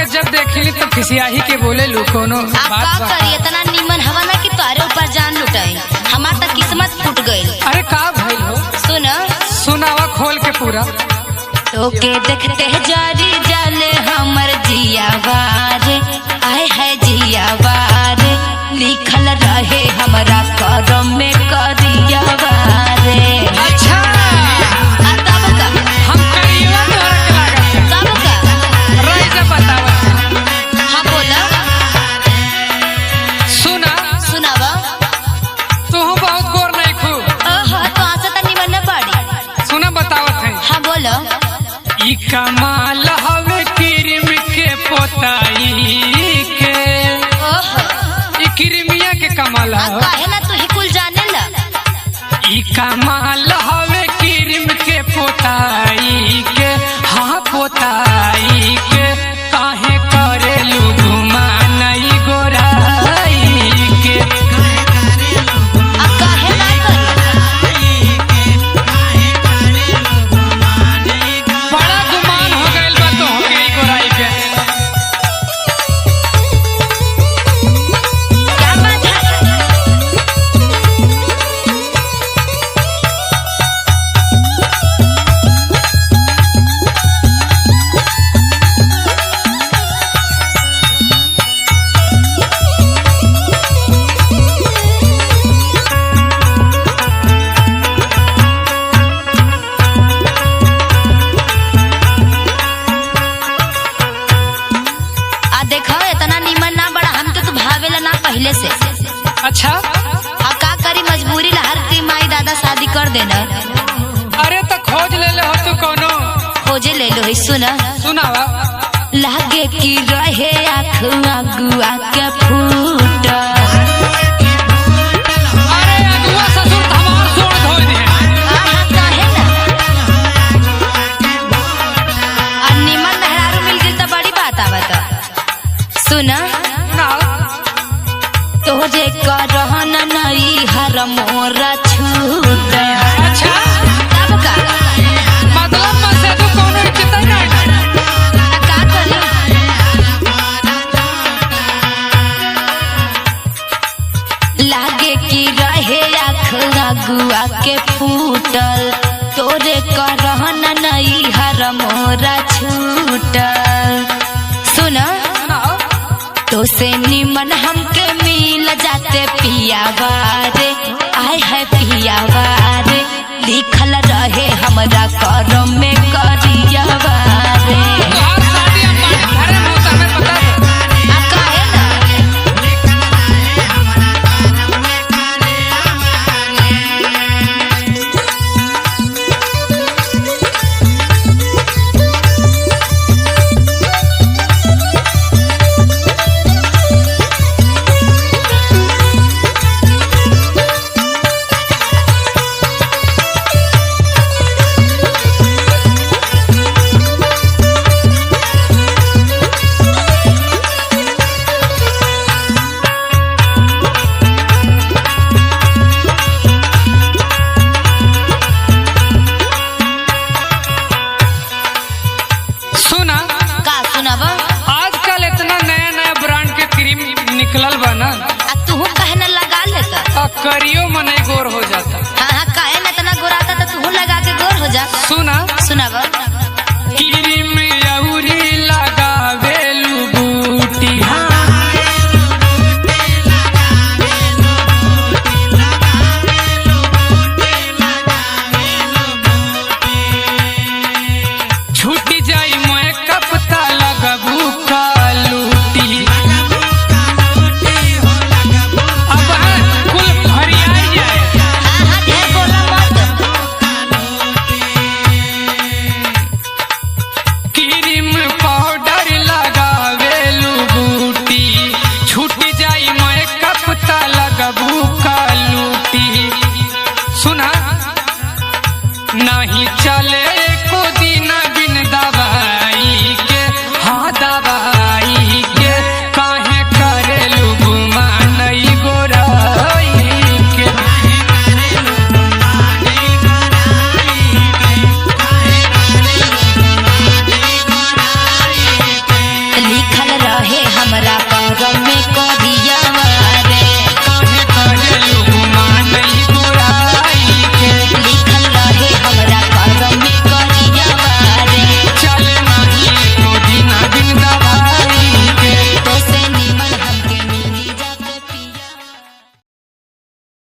के जब देखी तो खिसियाही के बोले लू कोनो बात का करी इतना निमन हवा ना कि तारे ऊपर जान लुटाई। हमार तो किस्मत फूट गई। अरे का भइल हो? सुनावा खोल के पूरा। तो के देखते जारी जाले हमर जिया बारे, आए है जिया बारे, लिखल रहे हमरा करम में करिया बारे। अच्छा तब का हम करियो तोरा के लागत तब का रही से बतावा। हाँ बोला सुनावा। तू बहुत गोर नहीं खू। तो आशा तो निमन बाड़ी। सुना बतावत है। हाँ बोलो। ई कमाल हवे क्रीम के पोताई के। ई क्रीमिया के कमाल है। काहे ना तू ही कुल जाने ला। ई कमाल हवे क्रीम के पोताई के। हाँ पोताई के काहे करेलू घुमानई गोराई के। काहे ना करी। बड़ा गुमान हो गइल बा तो हो गई गोराई पे। क्या बात है? देखो इतना निमन ना बड़ा हमके तो भावेला ना पहले से। अच्छा का करी मजबूरी ला हर की माई दादा शादी कर देना। अरे तो खोज ले हो तू कोनो। खोजे ले लो। सुनावा। लागे की रहे आँख अगुआ के फूट। अरे अगुआ ससुर हमार सोड़ धो दे। काहे ना निमन मेहरारू मिल गई तो बड़ी बात आवत। सुना तोरे करहन नई हर मोरा छूट। अच्छा तब का मतलब में से तू कोनो इज्जत नहीं। का करी। लागे की रहे आँख अगुआ के फूटल, तोरे करहन नई हर मोरा छूटल। सुना तो से निमन हमके मिल जाते पिया बारे, आए है पिया बारे, लिखल रहे हमरा करम में करिया बारे। काहे ना आजकल इतना नया नया ब्रांड के क्रीम निकलल बा ना। तू काहे ना लगा लेता। करियो मने गोर हो जाता। हाँ काहे ना इतना गोराता तो तू लगा के गोर हो जा। सुनावा।